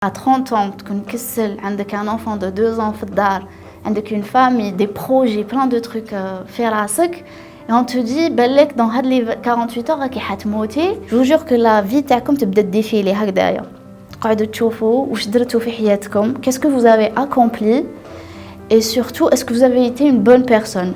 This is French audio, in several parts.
À 30 ans, تكون كسل, عندك un enfant de 2 ans في الدار, عندك une famille, des projets, plein de trucs في راسك. Et on te dit, بالك dans هاد les 48 heures راكي حتموتي. Je vous jure que la vie تاعكم تبدا تديفيلي هكذايا. تقعدوا تشوفوا واش درتوا في حياتكم, qu'est-ce que vous avez accompli et surtout est-ce que vous avez été une bonne personne.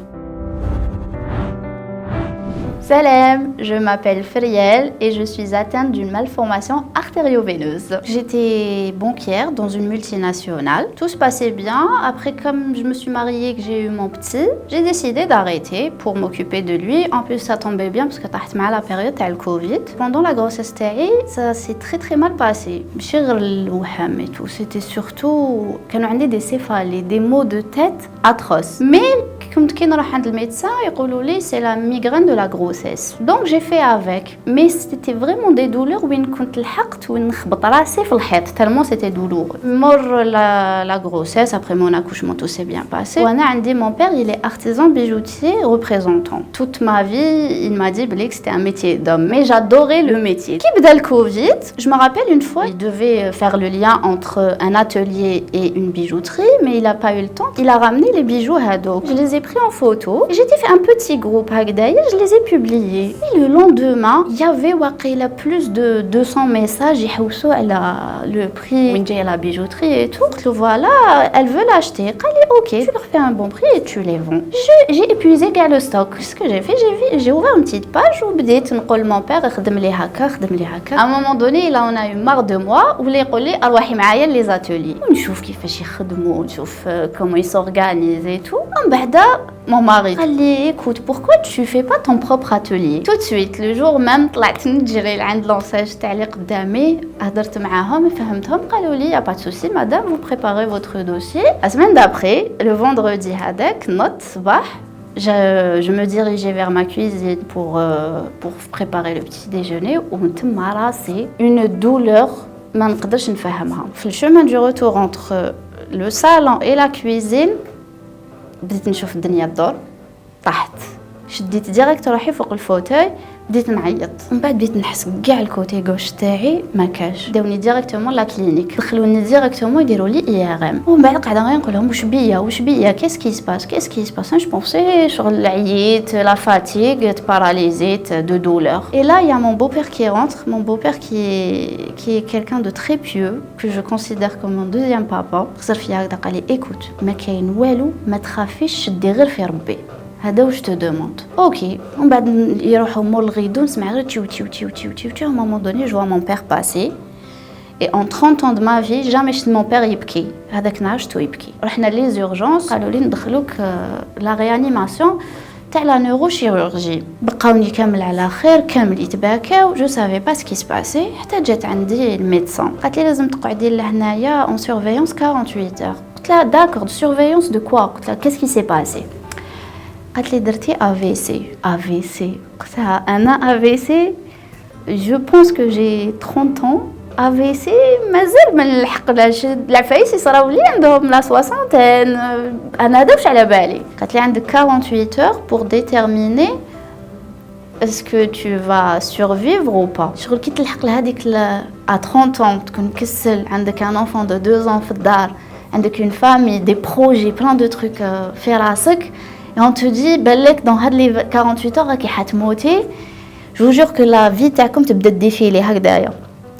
Salam, je m'appelle Friel et je suis atteinte d'une malformation artério-veineuse. J'étais banquière dans une multinationale. Tout se passait bien. Après, comme je me suis mariée et que j'ai eu mon petit, j'ai décidé d'arrêter pour m'occuper de lui. En plus, ça tombait bien parce que t'as mal à la période de Covid. Pendant la grossesse, ça s'est très mal passé. Et tout. C'était surtout quand on a des céphalées, des maux de tête atroces. Mais quand je suis allée le médecin, ils c'est la migraine de la grossesse. Donc j'ai fait avec. Mais c'était vraiment des douleurs où je كنت لحقت ونخبط راسي في الحيط tellement c'était douloureux. Mort la grossesse, après mon accouchement tout s'est bien passé. Mon père, il est artisan bijoutier représentant. Toute ma vie, il m'a dit que c'était un métier d'homme. Mais j'adorais le métier. Qui بدأ le Covid, je me rappelle une fois, il devait faire le lien entre un atelier et une bijouterie, mais il n'a pas eu le temps. Il a ramené les bijoux Hado. Je les ai pris en photo. J'ai fait un petit groupe d'ailleurs, je les ai publiés. Et le lendemain, il y avait plus de 200 messages يحوسوا على le prix وين جايه la bijouterie et tout. Donc voilà, elle veut l'acheter. قال لي OK, tu leur fais un bon prix et tu les vends. J'ai épuisé le stock. Ce que j'ai fait, j'ai ouvert une petite page où بديت نقول mon père خدم لي هكا. À un moment donné, là on a eu marre de moi, ولا يقول لي اروحي معايا les ateliers. ونشوف كيفاش يخدموا, ونشوف comment ils s'organisent et tout. من بعد mon mari قال لي écoute, pourquoi tu fais pas ton propre atelier? Tout de suite, le jour même طلعت نجري لعند لونساج تاع اللي قدامي, هضرت معاهم فهمتهم, قالوا لي y a pas de souci madame, vous préparez votre dossier. La semaine d'après, le vendredi هذاك نوض صباح, je me dirigeais vers ma cuisine pour préparer le petit déjeuner وتما راسي une douleur ما نقدرش نفهمها. في الchemin du retour entre le salon et la cuisine بديت نشوف الدنيا تدور, طحت, شديت ديريكت روحي فوق الفوتاي, بديت نعيط. من بعد بديت نحس كاع الكوتي غوش تاعي ما كاش. داوني ديريكتومون لا كلينيك, دخلوني ديريكتومون يديروا لي اي ار ام. ومن بعد قاعده غير نقول لهم واش بيا كيس كي سباس جو بونسي شغل عييت, لا فاتيغ, باراليزيت دو دولور. Et là il y a mon beau-père qui rentre, mon beau-père qui est quelqu'un de très pieux que je considère comme mon deuxième papa. خسر فيا هكذا, قال لي écoute, ما كاين والو, ما تخافيش, شدي غير في ربي, هذا واش تدوموند. اوكي. ومن بعد يروحوا مول الغيدو, نسمع غير تيو. À un moment donné, je vois mon père passer. Et en 30 ans de ma vie, jamais شفت mon père يبكي. هذاك نهار شفتو يبكي. رحنا لي زورجونس, قالوا لي ندخلوك لا ريانيماسيون تاع لا نيوروشيروجي. بقاوني كامل على خير, كامل يتباكاو, جو سافي با سكي سباسي. حتى جات عندي الميدسان, قالت لي لازم تقعدي لهنايا اون سورفيونس 48 heures. قلت لها داكور, سورفيونس دو كوا؟ قلت لها qu'est-ce qui s'est passé. قالت لي درتي AVC. قلت لها انا AVC, je pense que j'ai 30 ans. AVC مازال ما نلحقناش, العفايس يصراو لي عندهم لا 60. انا هذا واش على بالي. قالت لي عندك 48 heures pour déterminer est-ce que tu vas survivre ou pas. شغل كي تلحق لهذيك à 30 ans تكون كسل, عندك un enfant de 2 ans في الدار, عندك une famille, des projets, plein de trucs في راسك. Et on te dit بالك dans هاد les 48 heures راكي حتموتي. Je vous jure que la vie تاعكم تبدا تديفيلي هكذايا.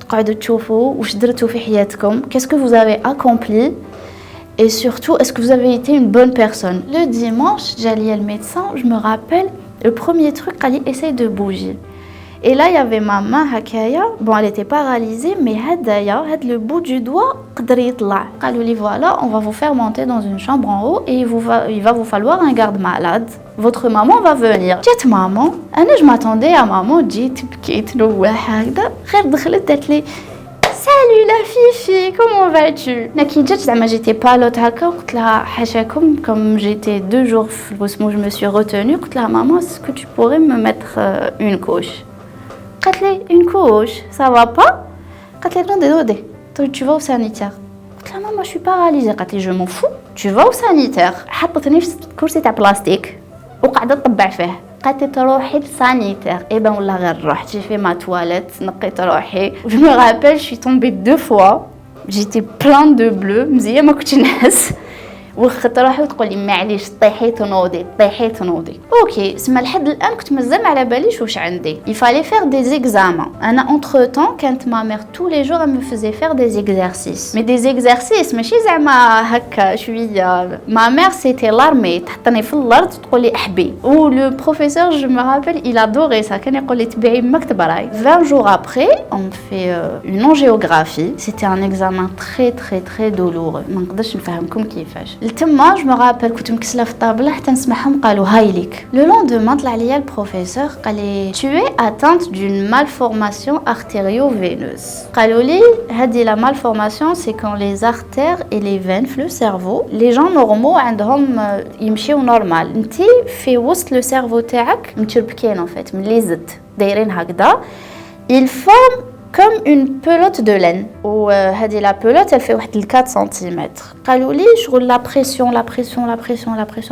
تقعدوا تشوفوا واش درتوا في حياتكم, qu'est-ce que vous avez accompli et surtout est-ce que vous avez été une bonne personne. Le dimanche, j'allais le médecin, je me rappelle, le premier truc, قال لي essaye de bouger. Et là, il y avait ma main هكايا, bon elle était paralysée, mais هذا le bout du doigt قدر يطلع. قالوا لي voilà, on va vous faire monter dans une chambre en haut et il va vous falloir un garde-malade. Votre maman va venir. جات maman, انا je m'attendais à maman, جيت بكيت نوح هكذا, غير دخلت قالت لي salut la fifi, comment vas-tu. كي جات زعما جيتي بالوت هكا, قلت لها حاشاكم, comme j'étais 2 jours في البوسمو, je me suis retenue, قلت لها maman, est-ce que tu pourrais me mettre une couche. قالت لي une couche, ça va pas. قالت لي attendez, tu vas au sanitaire. قلت لها maman, je suis paralysée. قالت لي je m'en fous, tu vas au sanitaire. حطتني في كرسي تاع بلاستيك وقاعده تطبع فيه. قالت لي تروحي للسانيتير. اي بان والله غير رحت, j'ai fait ma toilette, نقيت روحي. Je me rappelle, je suis tombée 2 fois. j'étais plein de bleu مزيان ما كنتش نحس واخا تروح تقول لي معليش طيحي تنوضي اوكي سما لحد الان كنت مازال ما على باليش واش عندي. Il fallait faire des examens. انا entre temps كانت ma mère tous les jours elle me faisait faire des exercices mais des exercices ماشي زعما هكا شويه. ma mère c'était l'armée تحطني في الارض تقول لي احبي و le professeur je me rappelle il adorait ça كان يقول لي تبعي ماك تبراي. 20 jours après on fait une angiographie. C'était un examen très douloureux ما نقدرش نفهمكم كيفاش. لتما جو مغابل كنت مكسله في الطابله حتى نسمعهم قالوا هاي ليك. لو لوندومان طلع ليا البروفيسور قال لي tu es atteinte d'une malformation artério-veineuse. قالوا لي هذه لا malformation c'est quand les artères et les veines في le cerveau les gens normaux عندهم يمشيو نورمال انتي في وسط لو سيرفو تاعك متشربكين en fait ملي زدت دايرين هكذا il forme comme une pelote de laine. Ou la pelote, elle fait 4 cm. قالوا لي شغل la pression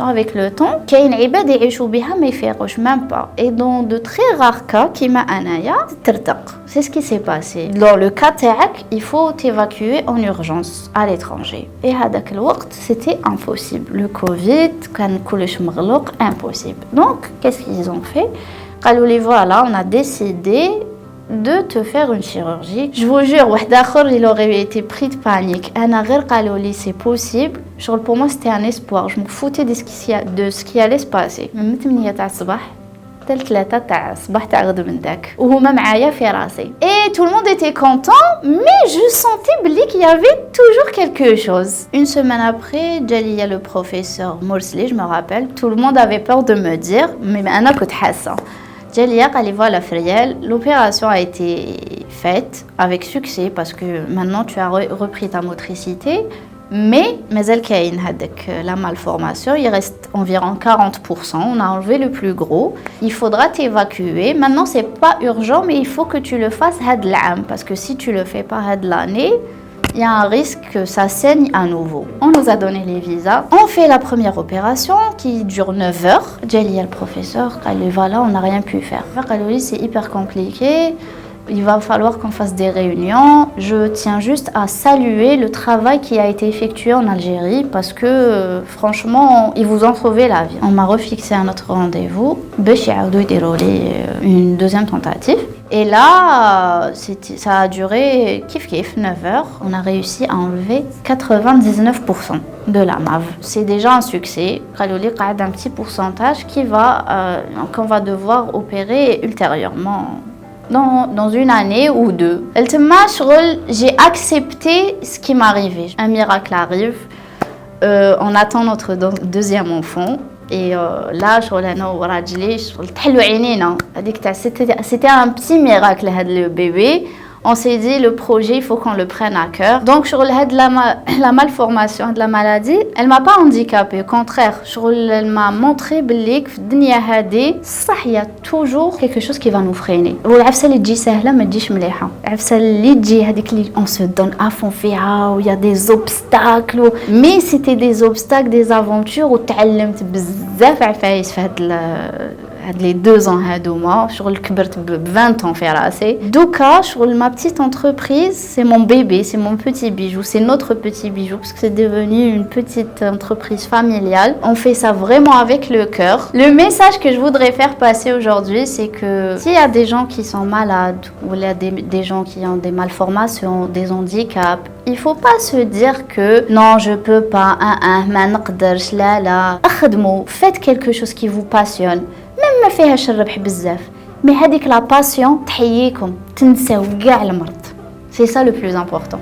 avec le temps. كاين عباد يعيشوا بها ما يفيقوش même pas. Et dans de très rares cas كيما انايا ترتق. C'est ce qui s'est passé. Dans le cas تاعك, il faut t'évacuer en urgence à l'étranger. Et هذاك الوقت, c'était impossible. Le Covid, كان كلش مغلق, impossible. Donc, qu'est-ce qu'ils ont fait? قالوا لي voilà, on a décidé de te faire une chirurgie. Je vous jure, il aurait été pris de panique. C'est possible. Pour moi, c'était un espoir. Je me foutais de ce qui allait se passer. Et tout le monde était content, mais je sentais qu'il y avait toujours quelque chose. Une semaine après, il y a le professeur Morsli, je me rappelle, tout le monde avait peur de me dire, mais أنا كنت حاسة. Jalia, allez voir la Frielle. L'opération a été faite avec succès parce que maintenant tu as repris ta motricité. Mais la malformation, il reste environ 40%. On a enlevé le plus gros. Il faudra t'évacuer. Maintenant, c'est pas urgent, mais il faut que tu le fasses had l'am parce que si tu le fais pas had l'année, il y a un risque que ça saigne à nouveau. On nous a donné les visas. On fait la première opération qui dure 9 heures. J'ai le professeur, voilà, on n'a rien pu faire. C'est hyper compliqué. Il va falloir qu'on fasse des réunions. Je tiens juste à saluer le travail qui a été effectué en Algérie parce que franchement, ils vous ont sauvé la vie. On m'a refixé un autre rendez-vous. Une deuxième tentative. Et là, ça a duré kiff 9 heures. On a réussi à enlever 99% de la MAV. C'est déjà un succès. Il y a un petit pourcentage qu'on va devoir opérer ultérieurement. Dans une année ou deux. J'ai accepté ce qui m'arrivait. Un miracle arrive. On attend notre deuxième enfant. Et là, c'était un petit miracle, le bébé. On s'est dit, le projet, il faut qu'on le prenne à cœur. Donc, sur la malformation de la maladie, elle m'a pas handicapée. Au contraire, elle m'a montré il y a toujours quelque chose qui va nous freiner. On se donne à fond, il y a des obstacles. Mais c'était des obstacles, des aventures où les 2 ans هادوما شغل كبرت ب 20 ans في راسي دوكا شغل ma petite entreprise c'est mon bébé, c'est mon petit bijou, c'est notre petit bijou parce que c'est devenu une petite entreprise familiale. On fait ça vraiment avec le cœur. Le message que je voudrais faire passer aujourd'hui, c'est que s'il y a des gens qui sont malades ou il y a des gens qui ont des malformations, des handicaps, il faut pas se dire que non, je peux pas, ما نقدرش لا اخدموا, faites quelque chose qui vous passionne. même ما فيهاش الربح بزاف مي هذيك لا باسيون تحييكم تنساو كاع المرض. C'est ça le plus important.